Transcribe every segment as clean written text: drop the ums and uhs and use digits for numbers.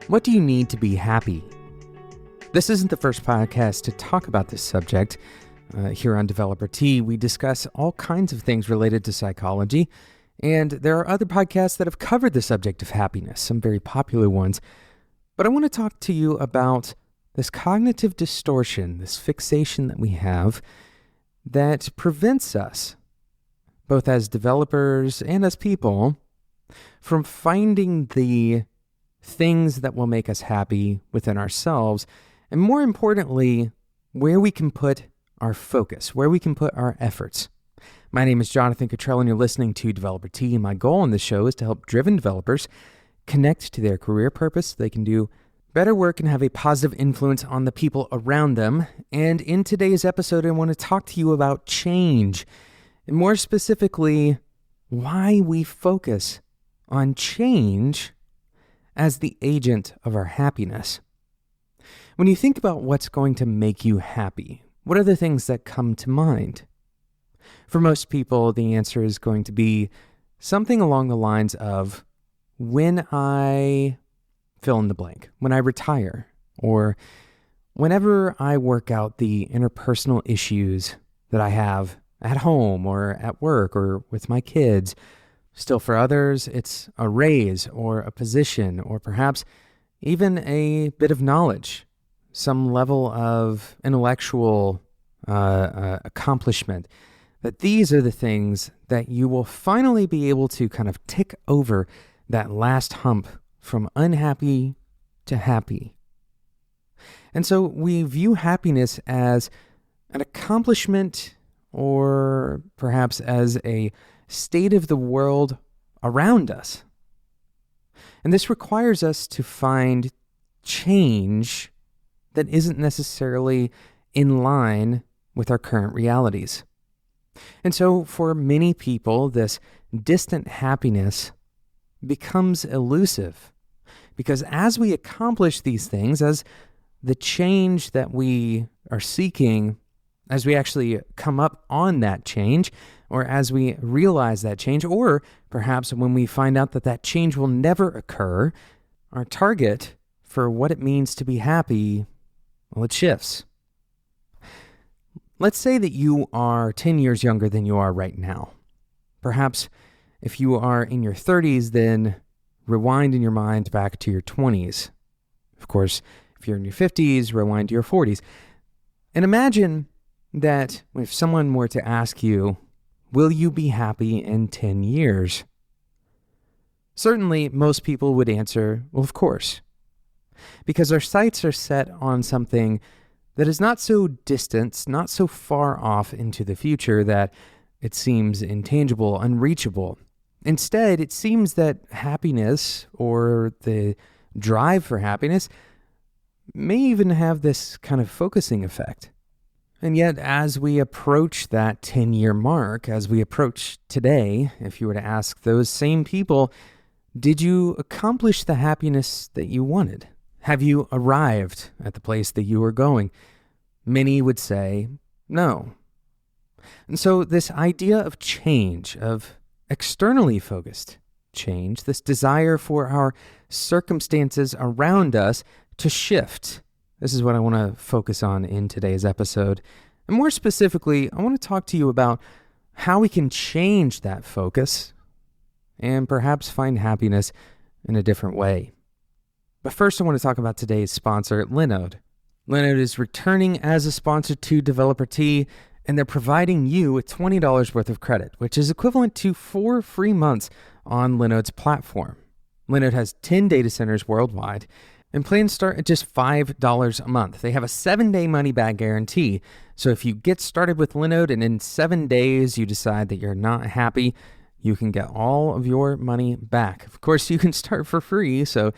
What do you need to be happy? This isn't the first podcast to talk about this subject. Here on Developer Tea, we discuss all kinds of things related to psychology, and there are other podcasts that have covered the subject of happiness, some very popular ones. But I want to talk to you about this cognitive distortion, this fixation that we have that prevents us, both as developers and as people, from finding the things that will make us happy within ourselves, and more importantly, where we can put our focus, where we can put our efforts. My name is Jonathan Cottrell, and you're listening to Developer Tea. And my goal on this show is to help driven developers connect to their career purpose so they can do better work and have a positive influence on the people around them. And in today's episode, I want to talk to you about change, and more specifically, why we focus on change as the agent of our happiness. When you think about what's going to make you happy, what are the things that come to mind? For most people, the answer is going to be something along the lines of when I fill in the blank, when I retire, or whenever I work out the interpersonal issues that I have at home or at work or with my kids. Still, for others, it's a raise or a position or perhaps even a bit of knowledge, some level of intellectual accomplishment. That these are the things that you will finally be able to kind of tick over that last hump from unhappy to happy. And so we view happiness as an accomplishment or perhaps as a state of the world around us. And this requires us to find change that isn't necessarily in line with our current realities. And so for many people, this distant happiness becomes elusive because as we accomplish these things, as the change that we are seeking, as we actually come up on that change, or as we realize that change, or perhaps when we find out that that change will never occur, our target for what it means to be happy, well, it shifts. Let's say that you are 10 years younger than you are right now. Perhaps if you are in your 30s, then rewind in your mind back to your 20s. Of course, if you're in your 50s, rewind to your 40s. And imagine that if someone were to ask you, will you be happy in 10 years? Certainly, most people would answer, well, of course. Because our sights are set on something that is not so distant, not so far off into the future that it seems intangible, unreachable. Instead, it seems that happiness or the drive for happiness may even have this kind of focusing effect. And yet, as we approach that 10-year mark, as we approach today, if you were to ask those same people, did you accomplish the happiness that you wanted? Have you arrived at the place that you were going? Many would say no. And so this idea of change, of externally focused change, this desire for our circumstances around us to shift, this is what I want to focus on in today's episode. And more specifically, I want to talk to you about how we can change that focus and perhaps find happiness in a different way. But first, I want to talk about today's sponsor, Linode. Linode is returning as a sponsor to Developer Tea, and they're providing you with $20 worth of credit, which is equivalent to 4 free months on Linode's platform. Linode has 10 data centers worldwide, and plans start at just $5 a month. They have a 7-day money-back guarantee, so if you get started with Linode and in 7 days you decide that you're not happy, you can get all of your money back. Of course, you can start for free, so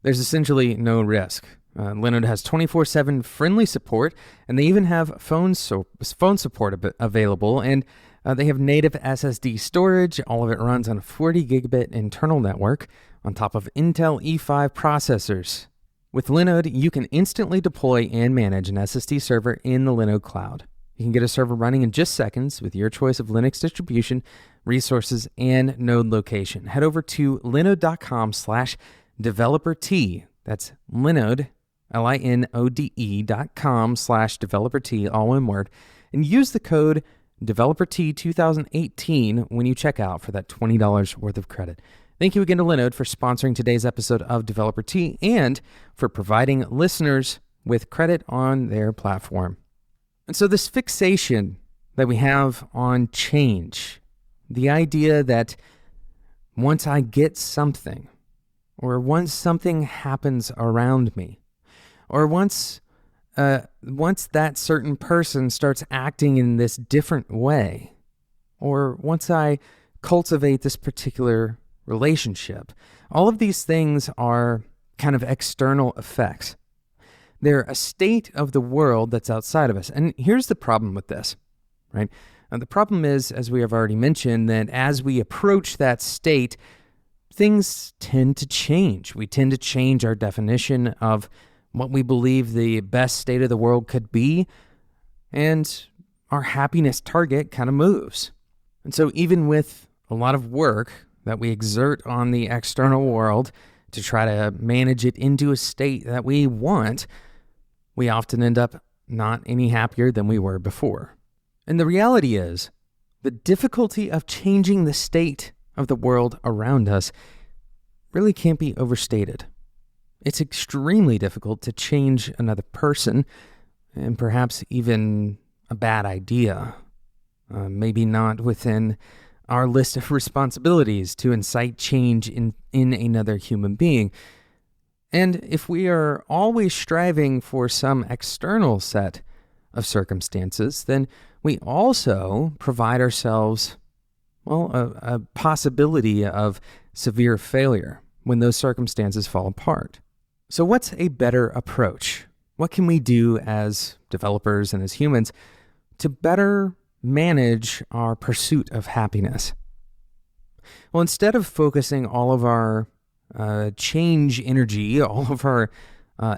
there's essentially no risk. Linode has 24/7 friendly support, and they even have phone support available, and they have native SSD storage. All of it runs on a 40 gigabit internal network on top of Intel E5 processors. With Linode, you can instantly deploy and manage an SSD server in the Linode cloud. You can get a server running in just seconds with your choice of Linux distribution, resources, and node location. Head over to linode.com/developer-t. That's Linode, linode.com/developer-t, all one word, and use the code DeveloperT2018 when you check out for that $20 worth of credit. Thank you again to Linode for sponsoring today's episode of Developer T and for providing listeners with credit on their platform. And so this fixation that we have on change, the idea that once I get something, or once something happens around me, or once that certain person starts acting in this different way, or once I cultivate this particular relationship, all of these things are kind of external effects. They're a state of the world that's outside of us. And here's the problem with this, right? And the problem is, as we have already mentioned, that as we approach that state, things tend to change. We tend to change our definition of what we believe the best state of the world could be, and our happiness target kind of moves. And so even with a lot of work that we exert on the external world to try to manage it into a state that we want, we often end up not any happier than we were before. And the reality is, the difficulty of changing the state of the world around us really can't be overstated. It's extremely difficult to change another person, and perhaps even a bad idea. Maybe not within our list of responsibilities to incite change in another human being. And if we are always striving for some external set of circumstances, then we also provide ourselves, a possibility of severe failure when those circumstances fall apart. So what's a better approach? What can we do as developers and as humans to better manage our pursuit of happiness? Well, instead of focusing all of our change energy, all of our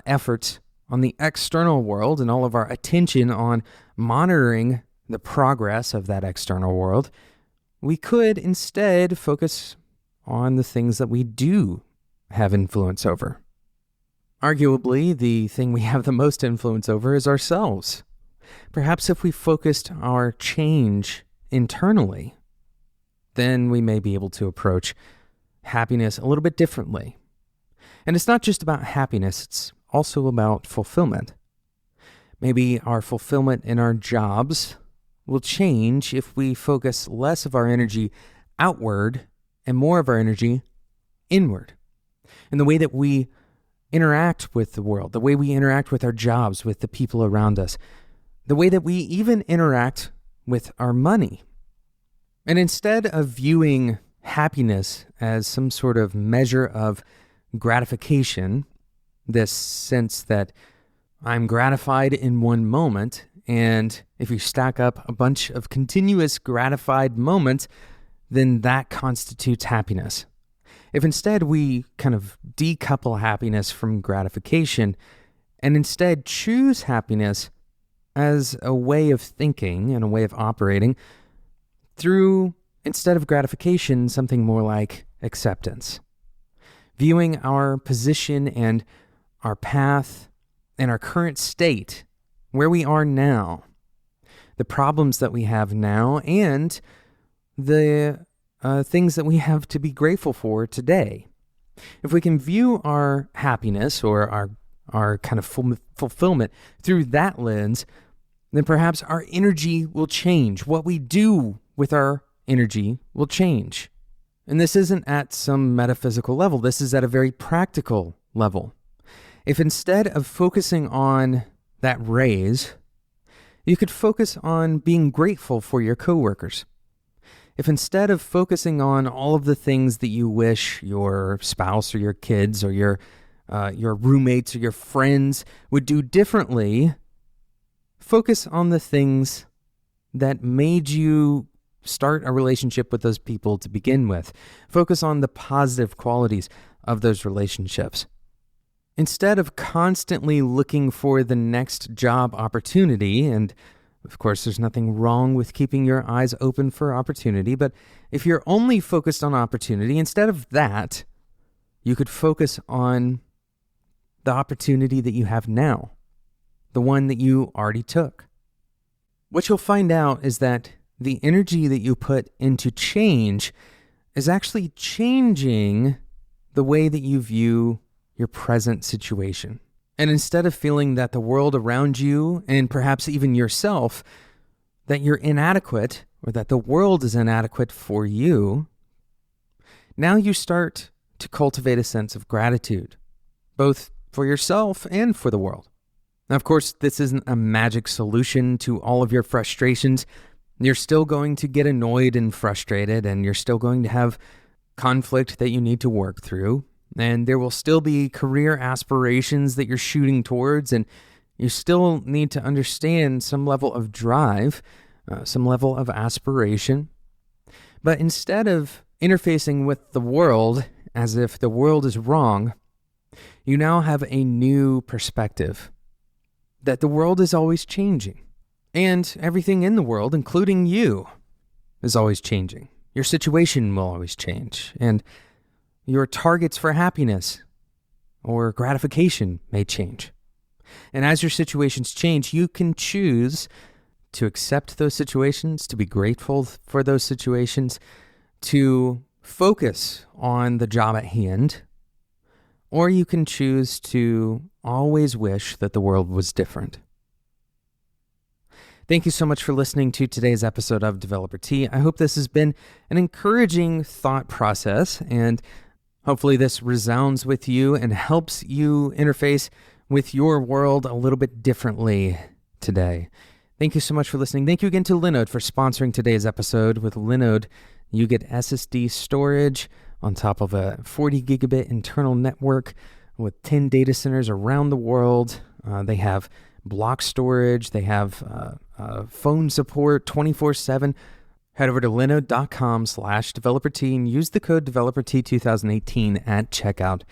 efforts on the external world and all of our attention on monitoring the progress of that external world, we could instead focus on the things that we do have influence over. Arguably, the thing we have the most influence over is ourselves. Perhaps if we focused our change internally, then we may be able to approach happiness a little bit differently. And it's not just about happiness, it's also about fulfillment. Maybe our fulfillment in our jobs will change if we focus less of our energy outward and more of our energy inward. In the way that we interact with the world, the way we interact with our jobs, with the people around us, the way that we even interact with our money. And instead of viewing happiness as some sort of measure of gratification, this sense that I'm gratified in one moment, and if you stack up a bunch of continuous gratified moments, then that constitutes happiness. If instead we kind of decouple happiness from gratification and instead choose happiness as a way of thinking and a way of operating through, instead of gratification, something more like acceptance. Viewing our position and our path and our current state, where we are now, the problems that we have now, and the things that we have to be grateful for today. If we can view our happiness or our kind of fulfillment through that lens, then perhaps our energy will change. What we do with our energy will change. And this isn't at some metaphysical level. This is at a very practical level. If instead of focusing on that raise, you could focus on being grateful for your coworkers. If instead of focusing on all of the things that you wish your spouse or your kids or your roommates or your friends would do differently, focus on the things that made you start a relationship with those people to begin with. Focus on the positive qualities of those relationships. Instead of constantly looking for the next job opportunity and Of course, there's nothing wrong with keeping your eyes open for opportunity, but if you're only focused on opportunity, instead of that, you could focus on the opportunity that you have now, the one that you already took. What you'll find out is that the energy that you put into change is actually changing the way that you view your present situation. And instead of feeling that the world around you, and perhaps even yourself, that you're inadequate or that the world is inadequate for you, now you start to cultivate a sense of gratitude, both for yourself and for the world. Now, of course, this isn't a magic solution to all of your frustrations. You're still going to get annoyed and frustrated, and you're still going to have conflict that you need to work through. And there will still be career aspirations that you're shooting towards, and you still need to understand some level of drive, some level of aspiration. But instead of interfacing with the world as if the world is wrong, you now have a new perspective that the world is always changing. And everything in the world, including you, is always changing. Your situation will always change. And your targets for happiness or gratification may change. And as your situations change, you can choose to accept those situations, to be grateful for those situations, to focus on the job at hand, or you can choose to always wish that the world was different. Thank you so much for listening to today's episode of Developer Tea. I hope this has been an encouraging thought process, and hopefully this resounds with you and helps you interface with your world a little bit differently today. Thank you so much for listening. Thank you again to Linode for sponsoring today's episode. With Linode, you get SSD storage on top of a 40 gigabit internal network with 10 data centers around the world. They have block storage. They have phone support 24/7. Head over to linode.com/developertea and use the code DeveloperT2018 at checkout.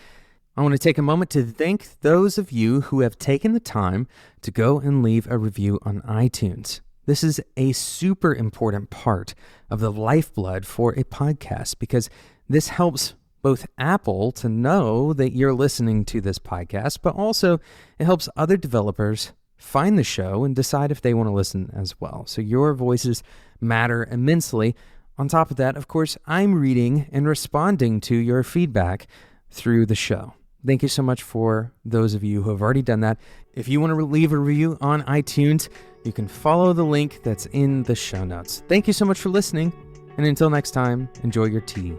I want to take a moment to thank those of you who have taken the time to go and leave a review on iTunes. This is a super important part of the lifeblood for a podcast because this helps both Apple to know that you're listening to this podcast, but also it helps other developers find the show and decide if they want to listen as well. So your voices matter immensely. On top of that, of course, I'm reading and responding to your feedback through the show. Thank you so much for those of you who have already done that. If you want to leave a review on iTunes, you can follow the link that's in the show notes. Thank you so much for listening, and until next time, enjoy your tea.